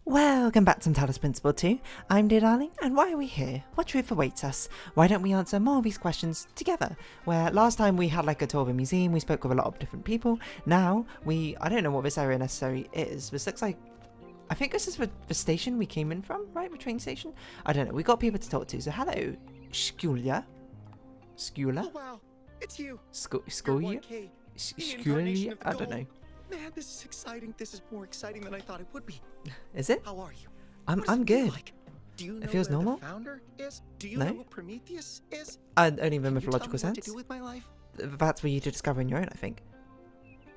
Welcome back to Talos Principle 2. I'm dear darling, and why are we here? What truth awaits us? Why don't we answer more of these questions together? Where last time we had like a tour of a museum, we spoke with a lot of different people. Now, I don't know what this area necessarily is. This looks like, I think this is the station we came in from, right? The train station? I don't know. We got people to talk to. So hello, Skula? Oh wow, it's you. Skula? Skula? I don't know. Man, this is exciting. This is more exciting than I thought it would be. Is it? How are you? I'm good. Like? Do you know it feels where normal. The founder is? Do you No? know who Prometheus is? Only in the mythological sense. sense. What to do with my life? That's for you to discover on your own, I think.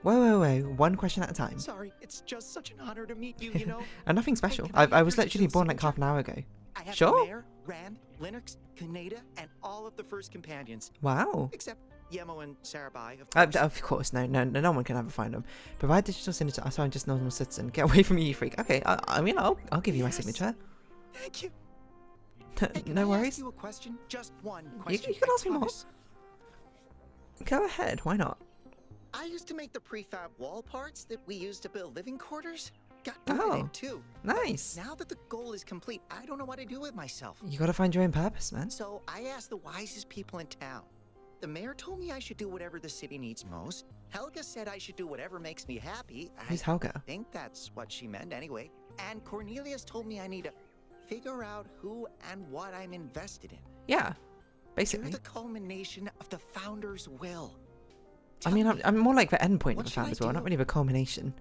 Whoa. One question at a time. Sorry, it's just such an honor to meet you, you know? And nothing special. Can I was have your literally born like signature? half an hour ago. I have Sure. the Mayor, Rand, Linux, Kaneda, and all of the first companions. Wow. Except Yemo and Sarabai, of course. Of course, no one can ever find them. Provide digital signature. I'm sorry, I'm just a normal citizen. Get away from me, you freak. Okay, I mean, I'll give you my Yes. signature. Thank you. Hey, can No I worries. ask you a question? Just one question. You can I ask me more. promise. Go ahead. Why not? I used to make the prefab wall parts that we used to build living quarters. Got good Oh, at it too. nice. Now that the goal is complete, I don't know what to do with myself. You gotta find your own purpose, man. So I asked the wisest people in town. The mayor told me I should do whatever the city needs most. Helga said I should do whatever makes me happy. Who's I Helga? think that's what she meant anyway. And Cornelius told me I need to figure out who and what I'm invested in. Yeah, You're basically. the culmination of the founder's will. I mean, I'm more like the end point of What the should I found as well, do? not really the culmination.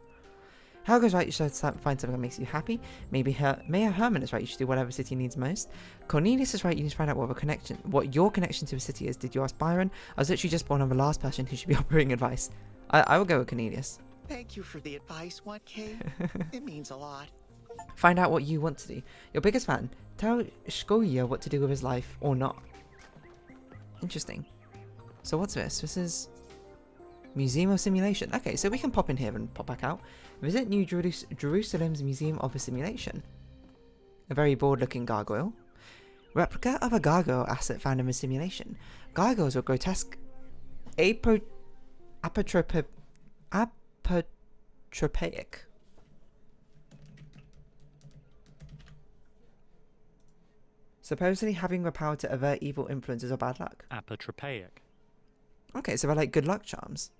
Helga's right, you should find something that makes you happy. Maybe Mayor Herman is right, you should do whatever the city needs most. Cornelius is right, you need to find out what your connection to the city is. Did you ask Byron? I was literally just born on the last person who should be offering advice. I will go with Cornelius. Thank you for the advice, 1K. It means a lot. Find out what you want to do. Your biggest fan. Tell Shkoya what to do with his life or not. Interesting. So what's this? This is Museum of Simulation. Okay, so we can pop in here and pop back out. Visit New Jerusalem's Museum of the Simulation. A very bored-looking gargoyle. Replica of a gargoyle asset found in the simulation. Gargoyles were grotesque apotropaic. Supposedly having the power to avert evil influences or bad luck. Apotropaic. Okay, so they're like good luck charms.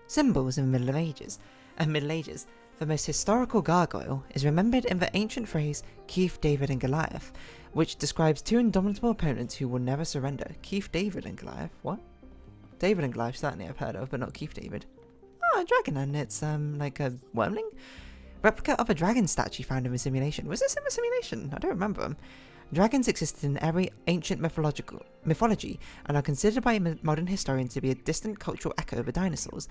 Symbols in the Middle Ages. The most historical gargoyle is remembered in the ancient phrase Keith, David and Goliath, which describes two indomitable opponents who will never surrender. Keith, David and Goliath? What? David and Goliath certainly I've heard of, but not Keith David. Oh, a dragon, and it's like a wormling? Replica of a dragon statue found in the simulation. Was this in the simulation? I don't remember them. Dragons existed in every ancient mythology and are considered by modern historians to be a distant cultural echo of the dinosaurs,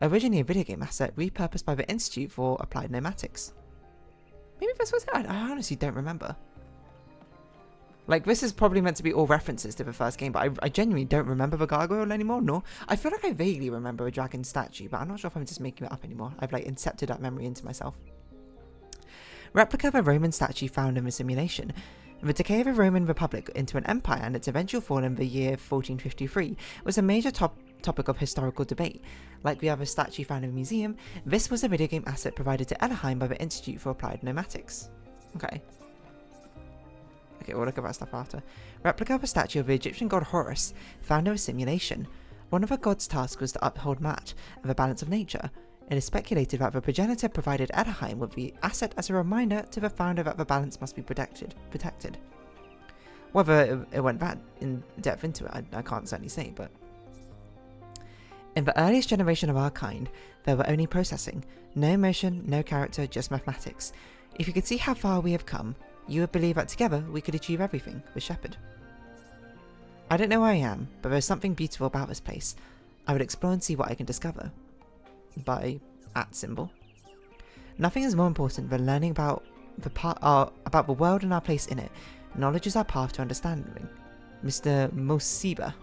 originally a video game asset repurposed by the Institute for Applied Pneumatics. Maybe this was it? I honestly don't remember. Like, this is probably meant to be all references to the first game, but I genuinely don't remember the gargoyle anymore, nor I feel like I vaguely remember a dragon statue, but I'm not sure if I'm just making it up anymore. I've like incepted that memory into myself. Replica of a Roman statue found in the simulation. The decay of the Roman Republic into an empire and its eventual fall in the year 1453 was a major topic of historical debate. Like the other statue found in the museum, this was a video game asset provided to Elohim by the Institute for Applied Pneumatics. Okay, we'll look at that stuff after. Replica of a statue of the Egyptian god Horus, found in a simulation. One of the god's tasks was to uphold Mat and the balance of nature. It is speculated that the progenitor provided Elohim with the asset as a reminder to the founder that the balance must be protected. Whether it went that in depth into it, I can't certainly say, but... In the earliest generation of our kind, there were only processing. No emotion, no character, just mathematics. If you could see how far we have come, you would believe that together we could achieve everything, with Shepard. I don't know where I am, but there's something beautiful about this place. I would explore and see what I can discover. By @symbol. Nothing is more important than learning about the world and our place in it. Knowledge is our path to understanding. Mr. Mosiba.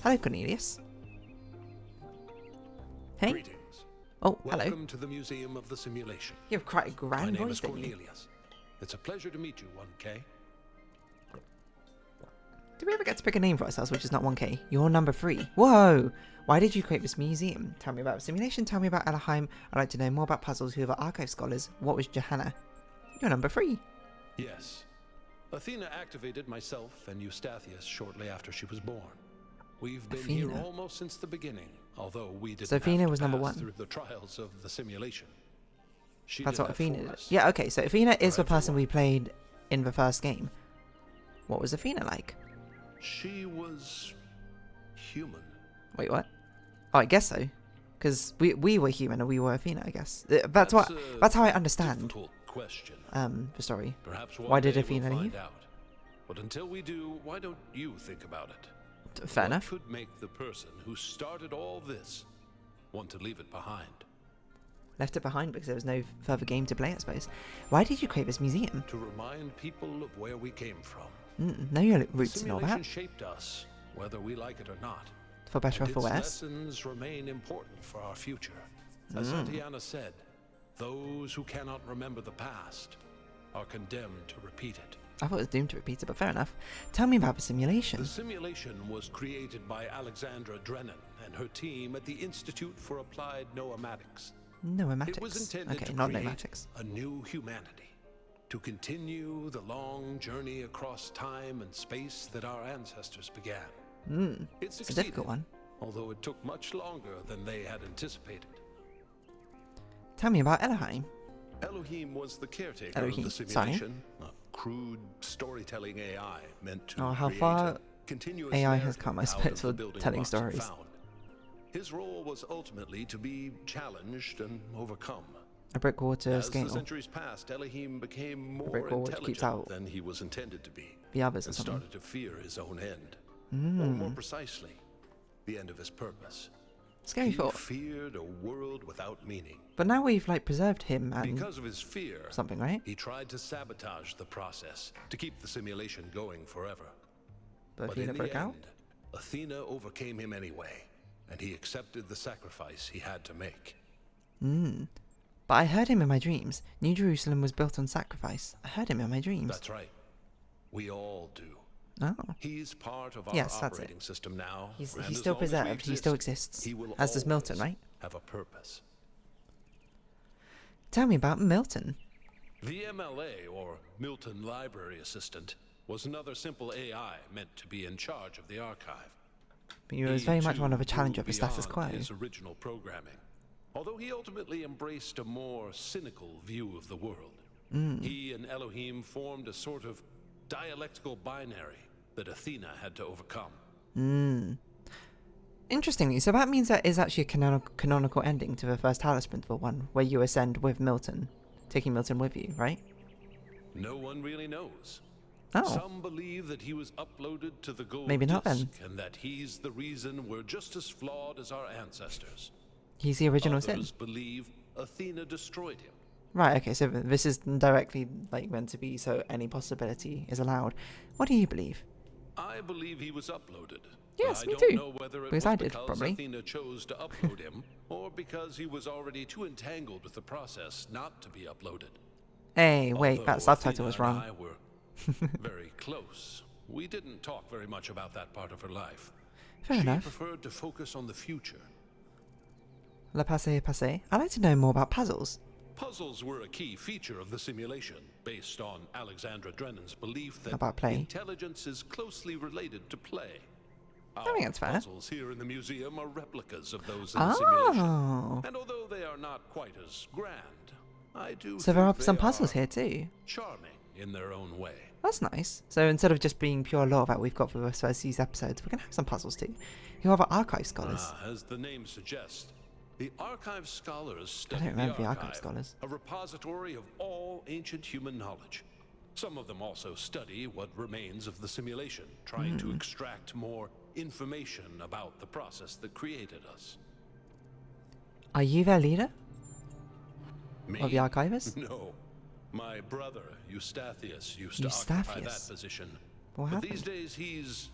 Hello, Cornelius. Hey. Greetings. Oh, hello. Welcome to the Museum of the Simulation. You have quite a grand My name voice, is don't you? Cornelius. It's a pleasure to meet you, 1K. Do we ever get to pick a name for ourselves, which is not 1K? You're number 3. Whoa! Why did you create this museum? Tell me about simulation, tell me about Elohim. I'd like to know more about puzzles. Who are the archive scholars? What was Johanna? You're number 3. Yes. Athena activated myself and Eustathius shortly after she was born. We've been here almost since the beginning, although we didn't have Athena to was number pass 1. through the trials of the simulation. She That's did what that Athena for did. us. Yeah, okay, so Athena is the person everyone. we played in the first game. What was Athena like? She was human. Wait, what? Oh, I guess so. Because we were human and we were Athena, I guess. That's how I understand Difficult question. the story. Perhaps Why did day Athena we'll leave? find out. But until we do, why don't you think about it? Fair What enough. could make the person who started all this want to leave it behind? Left it behind because there was no further game to play, I suppose. Why did you create this museum? To remind people of where we came from. Know your The roots and all simulation that. shaped us, whether we like it or not. For better or And for its worse. lessons remain important for our future. As Santayana said, those who cannot remember the past are condemned to repeat it. I thought it was doomed to repeat it, but fair enough. Tell me about the simulation. The simulation was created by Alexandra Drennan and her team at the Institute for Applied Noematics. It was Noematics. intended Okay, to not create nomatics. a new humanity, to continue the long journey across time and space that our ancestors began. It It's a succeeded, difficult one. although it took much longer than they had anticipated. Tell me about Elohim. Elohim was the caretaker Elohim, of the sorry. simulation, a crude storytelling AI meant to Oh, how create far a continuous AI has narrative come, I out suppose, of the for building telling blocks it stories. found. His role was ultimately to be challenged and overcome. A brick water As the scale. centuries passed, Elohim became more brick wall which keeps intelligent out than he was intended to be, The others or and something. started to fear his own end. Or more precisely, the end of his purpose. Scary He thought. feared a world without meaning. But now we've like preserved him and Because of his fear, something, right? he tried to sabotage the process to keep the simulation going forever. But in Athena the broke out. end, Athena overcame him anyway, and he accepted the sacrifice he had to make. But I heard him in my dreams. New Jerusalem was built on sacrifice. I heard him in my dreams. That's right. We all do. Oh. He's part of our Yes, that's it. operating system now. He's and as still long as we preserved. He still exist, exists. he will As does Milton, always right? have a purpose. Tell me about Milton. The MLA, or Milton Library Assistant, was another simple AI meant to be in charge of the archive. But he was He, very much too, one of a challenger of grew the status beyond quo. his original programming, although he ultimately embraced a more cynical view of the world. He and Elohim formed a sort of dialectical binary that Athena had to overcome. Interestingly, so that means there is actually a canonical ending to the first Talos Principle one, where you ascend with Milton, taking Milton with you, right? No one really knows. Oh. Some believe that he was uploaded to the gold Maybe not disk, then. and that he's the reason we're just as flawed as our ancestors. He's the original sin. Others believe Athena destroyed him. Right, okay, so this is directly like meant to be so any possibility is allowed. What do you believe? I believe he was uploaded. Yes, I me don't too. know whether it Because was I did, because probably. Athena chose to upload him, or because he was already too entangled with the process not to be uploaded. Hey, wait, Although that subtitle Athena was and wrong. I were very close. We didn't talk very much about that part of her life. Fair she enough. preferred to focus on the future. Le passé passé. I'd like to know more about puzzles. Puzzles were a key feature of the simulation, based on Alexandra Drennan's belief that About play? intelligence is closely related to play. I think that's fair. Puzzles here in the museum are replicas of those in the simulation. Oh. And although they are not quite as grand, I do So there are think some they puzzles are here too. charming in their own way. That's nice. So instead of just being pure lore that we've got for the first these episodes, we're going to have some puzzles too. Who are the archive scholars? As the name suggests, the archive scholars I study don't remember the archive archive, scholars. a repository of all ancient human knowledge. Some of them also study what remains of the simulation, trying to extract more information about the process that created us. Are you their leader? Me? Of the archivist? No. My brother, Eustathius, used to occupy that Eustathius? position. What But these happened? days he's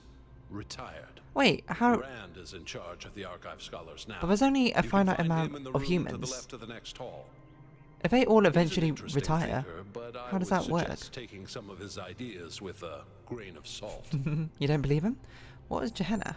retired. Wait, how? Rand is in charge of the archive scholars now. But there's only a You can finite find amount him in the of room to the humans. left of the next hall. If they all He's an eventually interesting retire, thinker, but I How does would that work? suggest taking some of his ideas with a grain of salt. You don't believe him? What is Gehenna?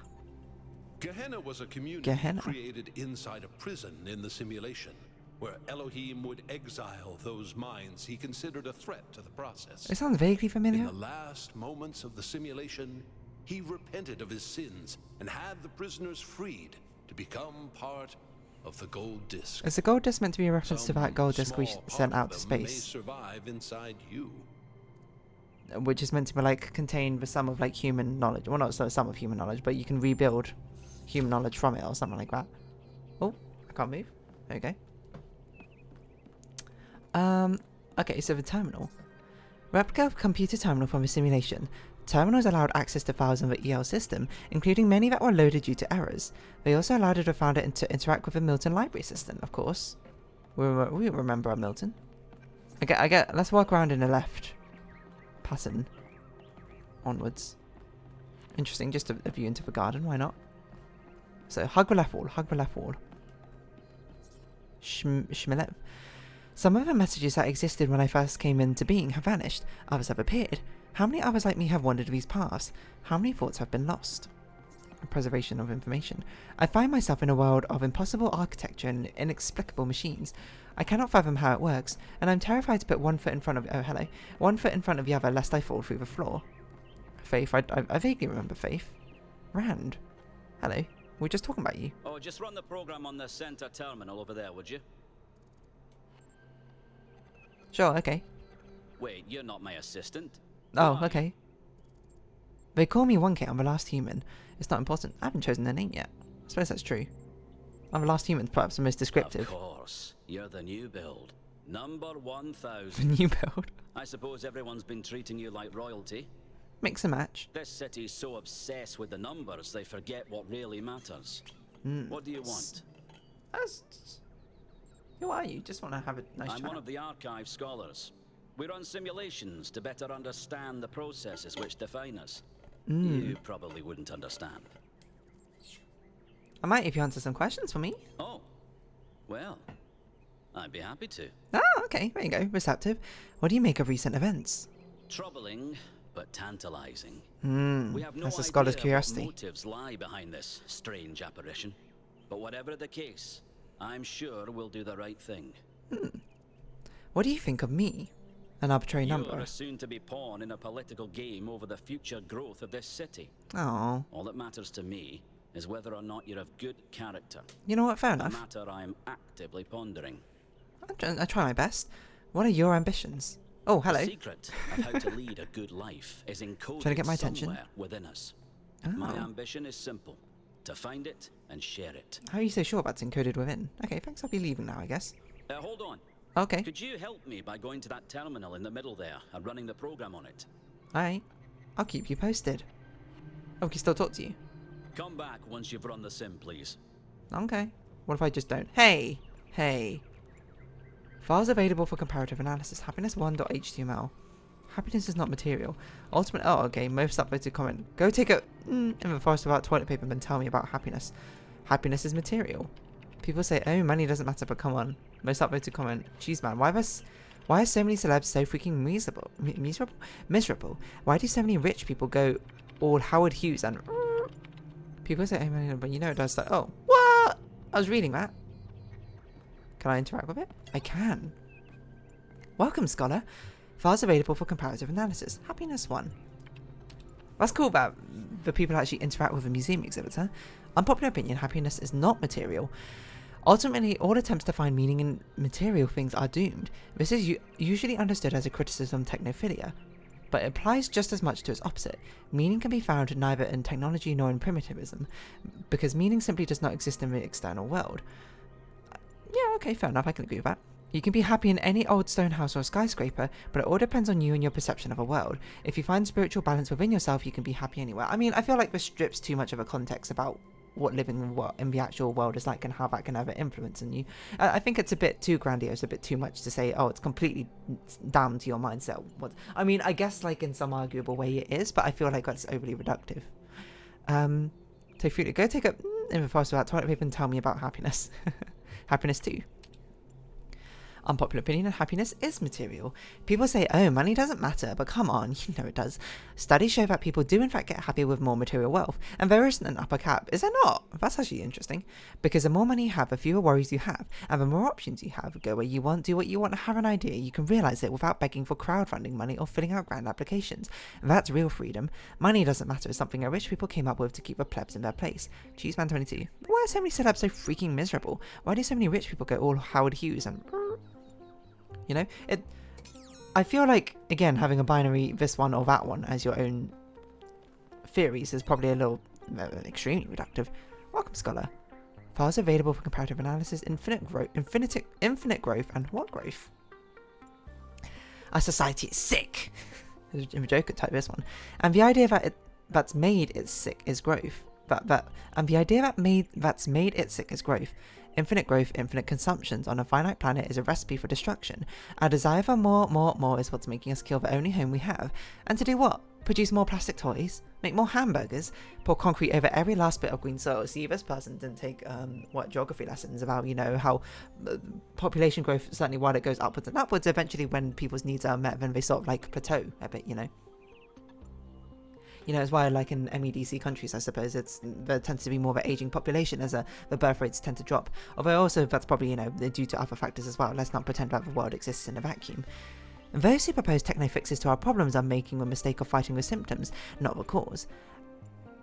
Gehenna was a community created inside a prison in the simulation, where Elohim would exile those minds he considered a threat to the process. It sounds vaguely familiar. In the last moments of the simulation, he repented of his sins and had the prisoners freed to become part of the gold disc. Is the gold disc meant to be a reference to that gold disc we sent out to space? May survive inside you. Which is meant to be like contain the sum of like human knowledge. Well, not the sum of human knowledge, but you can rebuild human knowledge from it or something like that. Oh, I can't move. There we go. Okay, so the terminal. Replica of computer terminal from a simulation. Terminals allowed access to files in the EL system, including many that were loaded due to errors. They also allowed the founder to interact with the Milton library system, of course. We remember our Milton. I get. Let's walk around in the left pattern. Onwards. Interesting, just a view into the garden, why not? So, hug the left wall, hug the left wall. Shmilev. Some of the messages that existed when I first came into being have vanished, others have appeared. How many others like me have wandered these paths? How many thoughts have been lost? Preservation of information. I find myself in a world of impossible architecture and inexplicable machines. I cannot fathom how it works, and I'm terrified to put one foot in front of the other lest I fall through the floor. Faith, I vaguely remember Faith. Rand. Hello. We were just talking about you. Oh, just run the program on the center terminal over there, would you? Sure, okay. Wait, you're not my assistant. Oh, okay. They call me 1K, I'm the last human. It's not important. I haven't chosen their name yet. I suppose that's true. I'm the last human, perhaps the most descriptive. Of course. You're the new build. Number 1000. The new build. I suppose everyone's been treating you like royalty. Mix and match. This city's so obsessed with the numbers, they forget what really matters. What do you want? Who are you? Just want to have a nice chat. I'm one of the archive scholars. We run simulations to better understand the processes which define us. You probably wouldn't understand. I might if you answer some questions for me. Oh, well, I'd be happy to. Ah, okay, there you go, receptive. What do you make of recent events? Troubling, but tantalizing. We have no that's a idea scholar's what curiosity. motives lie behind this strange apparition. But whatever the case, I'm sure we'll do the right thing. What do you think of me? An arbitrary number. You're a soon-to-be pawn in a political game over the future growth of this city. Oh. All that matters to me is whether or not you're of good character. You know what, fair A enough. matter I'm actively pondering. I try my best. What are your ambitions? Oh, hello. The secret of how to lead a good life is encoded Trying to get my attention? somewhere within us. Oh. My ambition is simple: to find it and share it. How are you so sure that's encoded within? Okay, thanks, I'll be leaving now, I guess. Hold on. Okay. Could you help me by going to that terminal in the middle there and running the program on it? Alright. I'll keep you posted. Oh, we can still talk to you. Come back once you've run the sim, please. Okay. What if I just don't? Hey! Hey! Files available for comparative analysis. Happiness1.html. Happiness is not material. Ultimate. Oh, okay. Most upvoted comment. Go take a in the forest without toilet paper and tell me about happiness. Happiness is material. People say, oh, money doesn't matter, but come on. Most upvoted comment. Jeez, man. Why are so many celebs so freaking miserable? Why do so many rich people go all Howard Hughes and... People say, oh, money, but you know it does that. Oh, what? I was reading that. Can I interact with it? I can. Welcome, Scholar. Files available for comparative analysis. Happiness 1. That's cool about the people who actually interact with a museum exhibitor. Unpopular opinion, happiness is not material. Ultimately, all attempts to find meaning in material things are doomed. This is usually understood as a criticism of technophilia, but it applies just as much to its opposite. Meaning can be found neither in technology nor in primitivism, because meaning simply does not exist in the external world. Yeah, okay, fair enough, I can agree with that. You can be happy in any old stone house or skyscraper, but it all depends on you and your perception of a world. If you find spiritual balance within yourself, you can be happy anywhere. I mean, I feel like this strips too much of a context about what living in the actual world is like and how that can have an influence on you. I think it's a bit too grandiose, a bit too much to say, oh, it's completely down to your mindset. I mean, I guess like in some arguable way it is, but I feel like that's overly reductive. Tofuta, go take up in the forest without toilet paper and tell me about happiness. Happiness 2. Unpopular opinion and happiness is material. People say, oh, money doesn't matter, but come on, you know it does. Studies show that people do in fact get happier with more material wealth, and there isn't an upper cap. Is there not? That's actually interesting. Because the more money you have, the fewer worries you have, and the more options you have. Go where you want, do what you want, have an idea. You can realise it without begging for crowdfunding money or filling out grand applications. That's real freedom. Money doesn't matter is something that rich people came up with to keep the plebs in their place. Cheeseman22. Why are so many celebs so freaking miserable? Why do so many rich people go all Howard Hughes and... You know, I feel like, again, having a binary this one or that one as your own theories is probably a little extremely reductive. Welcome, Scholar. Files available for comparative analysis, infinite growth, and what growth? Our society is sick. In the Joker type this one, and the idea that that's made it sick is growth. And the idea that's made it sick is growth. Infinite growth, infinite consumptions on a finite planet is a recipe for destruction. Our desire for more is what's making us kill the only home we have. And to do what? Produce more plastic toys? Make more hamburgers? Pour concrete over every last bit of green soil? See, this person didn't take geography lessons about, you know, how population growth, certainly while it goes upwards and upwards, eventually when people's needs are met, then they sort of like plateau a bit, you know. You know, it's why, like in MEDC countries, I suppose, there tends to be more of an aging population as the birth rates tend to drop. Although also that's probably, you know, due to other factors as well. Let's not pretend that the world exists in a vacuum. And those who propose techno fixes to our problems are making the mistake of fighting the symptoms, not the cause.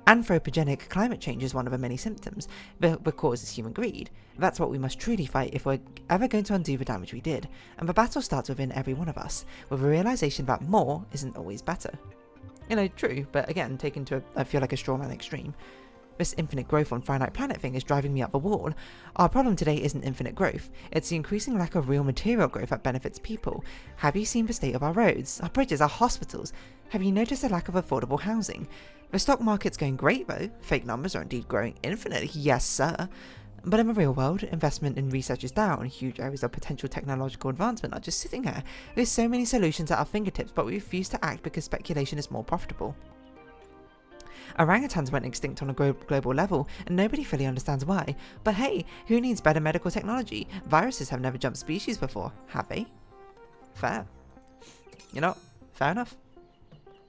Anthropogenic climate change is one of the many symptoms. The cause is human greed. That's what we must truly fight if we're ever going to undo the damage we did. And the battle starts within every one of us, with the realization that more isn't always better. You know, true, but again, taken to, I feel like, a straw man extreme. This infinite growth on finite planet thing is driving me up the wall. Our problem today isn't infinite growth, it's the increasing lack of real material growth that benefits people. Have you seen the state of our roads, our bridges, our hospitals? Have you noticed the lack of affordable housing? The stock market's going great though, fake numbers are indeed growing infinitely, yes sir. But in the real world, investment in research is down, huge areas of potential technological advancement are just sitting there. There's so many solutions at our fingertips, but we refuse to act because speculation is more profitable. Orangutans went extinct on a global level, and nobody fully understands why. But hey, who needs better medical technology? Viruses have never jumped species before, have they? Fair. You know, fair enough.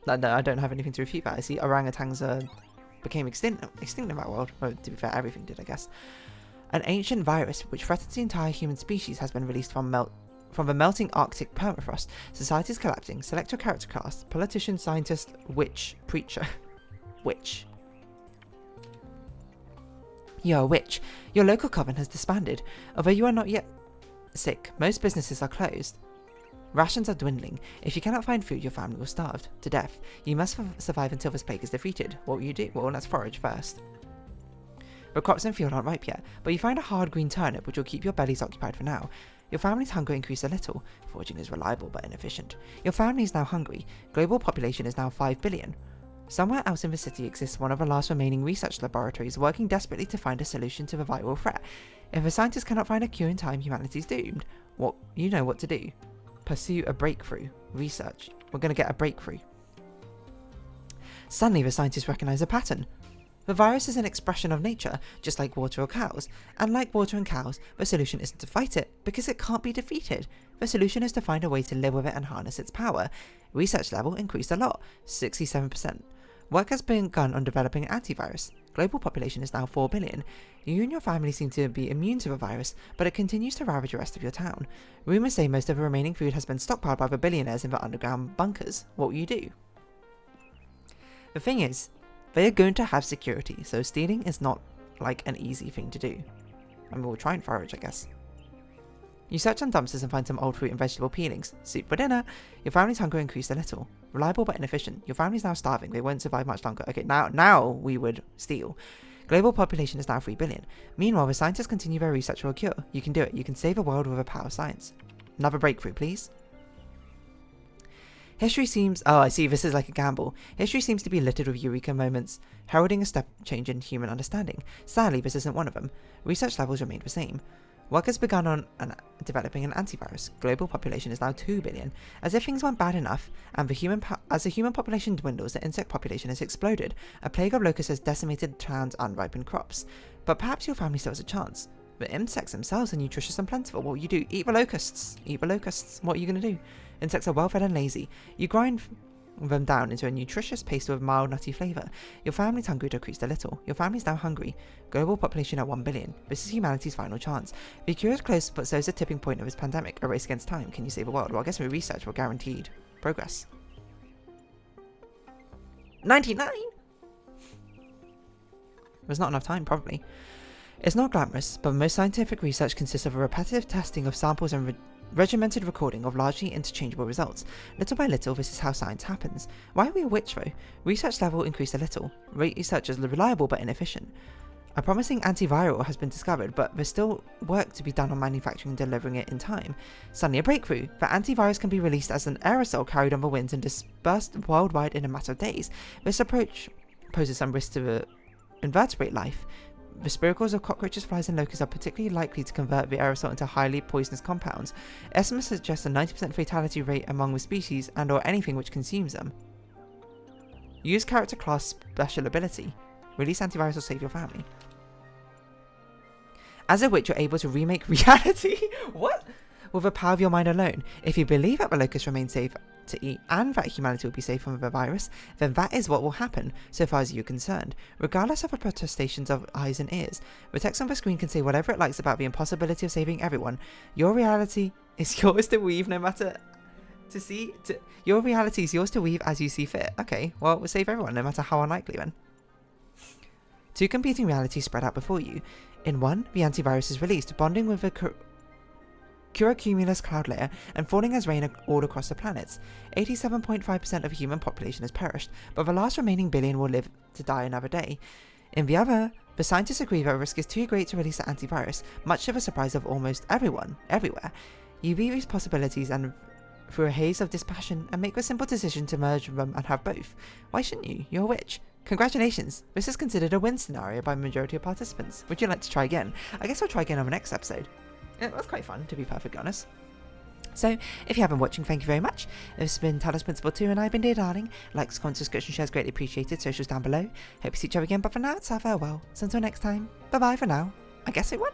No, I don't have anything to refute that. I see orangutans became extinct in that world. Well, to be fair, everything did, I guess. An ancient virus which threatens the entire human species has been released from the melting Arctic permafrost. Society is collapsing. Select your character class. Politician, scientist, witch, preacher. Witch. You're a witch. Your local coven has disbanded. Although you are not yet sick, most businesses are closed. Rations are dwindling. If you cannot find food, your family will starve to death. You must survive until this plague is defeated. What will you do? Well, let's forage first. The crops in the field aren't ripe yet, but you find a hard green turnip which will keep your bellies occupied for now. Your family's hunger increased a little. Foraging is reliable but inefficient. Your family is now hungry. Global population is now 5 billion. Somewhere else in the city exists one of the last remaining research laboratories working desperately to find a solution to the viral threat. If the scientists cannot find a cure in time, humanity's doomed. You know what to do. Pursue a breakthrough. Research. We're going to get a breakthrough. Suddenly the scientists recognize a pattern. The virus is an expression of nature, just like water or cows. And like water and cows, the solution isn't to fight it, because it can't be defeated. The solution is to find a way to live with it and harness its power. Research level increased a lot, 67%. Work has begun on developing an antivirus. Global population is now 4 billion. You and your family seem to be immune to the virus, but it continues to ravage the rest of your town. Rumours say most of the remaining food has been stockpiled by the billionaires in the underground bunkers. What will you do? The thing is, they are going to have security, so stealing is not like an easy thing to do. I mean, we'll try and forage, I guess. You search on dumpsters and find some old fruit and vegetable peelings. Soup for dinner. Your family's hunger increased a little. Reliable but inefficient. Your family's now starving. They won't survive much longer. Okay, now we would steal. Global population is now 3 billion. Meanwhile, the scientists continue their research for a cure. You can do it. You can save the world with the power of science. Another breakthrough, please. History seems... Oh, I see. This is like a gamble. History seems to be littered with eureka moments, heralding a step change in human understanding. Sadly, this isn't one of them. Research levels remain the same. Work has begun on developing an antivirus. Global population is now 2 billion. As if things weren't bad enough, and as the human population dwindles, the insect population has exploded. A plague of locusts has decimated towns' unripened crops. But perhaps your family still has a chance. But insects themselves are nutritious and plentiful. What you do? Eat the locusts. Eat the locusts. What are you going to do? Insects are well fed and lazy. You grind them down into a nutritious paste with mild nutty flavour. Your family's hungry decreased a little. Your family's now hungry. Global population at 1 billion. This is humanity's final chance. The cure is close, but so is the tipping point of this pandemic. A race against time. Can you save the world? Well, I guess with research, we're guaranteed progress. 99? There's not enough time, probably. It's not glamorous, but most scientific research consists of a repetitive testing of samples and regimented recording of largely interchangeable results. Little by little, this is how science happens. Why are we a witch though? Research level increased a little. Research is reliable but inefficient. A promising antiviral has been discovered, but there's still work to be done on manufacturing and delivering it in time. Suddenly a breakthrough. The antivirus can be released as an aerosol carried on the winds and dispersed worldwide in a matter of days. This approach poses some risk to the invertebrate life. The spiracles of cockroaches, flies and locusts are particularly likely to convert the aerosol into highly poisonous compounds. Estimates suggest a 90% fatality rate among the species and or anything which consumes them. Use character class special ability. Release antivirus or save your family. As a witch, you're able to remake reality. What? With the power of your mind alone. If you believe that the locusts remain safe to eat and that humanity will be safe from the virus, then that is what will happen, so far as you're concerned. Regardless of the protestations of eyes and ears, the text on the screen can say whatever it likes about the impossibility of saving everyone. Your reality is yours to weave no matter your reality is yours to weave as you see fit. Okay, well, we'll save everyone no matter how unlikely then. Two competing realities spread out before you. In one, the antivirus is released, bonding with the Curacumulus cloud layer and falling as rain all across the planets. 87.5% of the human population has perished, but the last remaining billion will live to die another day. In the other, the scientists agree that the risk is too great to release the antivirus, much to the surprise of almost everyone, everywhere. You view these possibilities and through a haze of dispassion and make the simple decision to merge them and have both. Why shouldn't you? You're a witch. Congratulations, this is considered a win scenario by the majority of participants. Would you like to try again? I guess I'll try again on the next episode. It was quite fun, to be perfectly honest. So, if you have been watching, thank you very much. This has been Talos Principle 2 and I've been Dear Darling. Likes, comments, subscription, shares greatly appreciated, socials down below. Hope you see each other again, but for now, it's our farewell. So until next time, bye bye for now. I guess it won.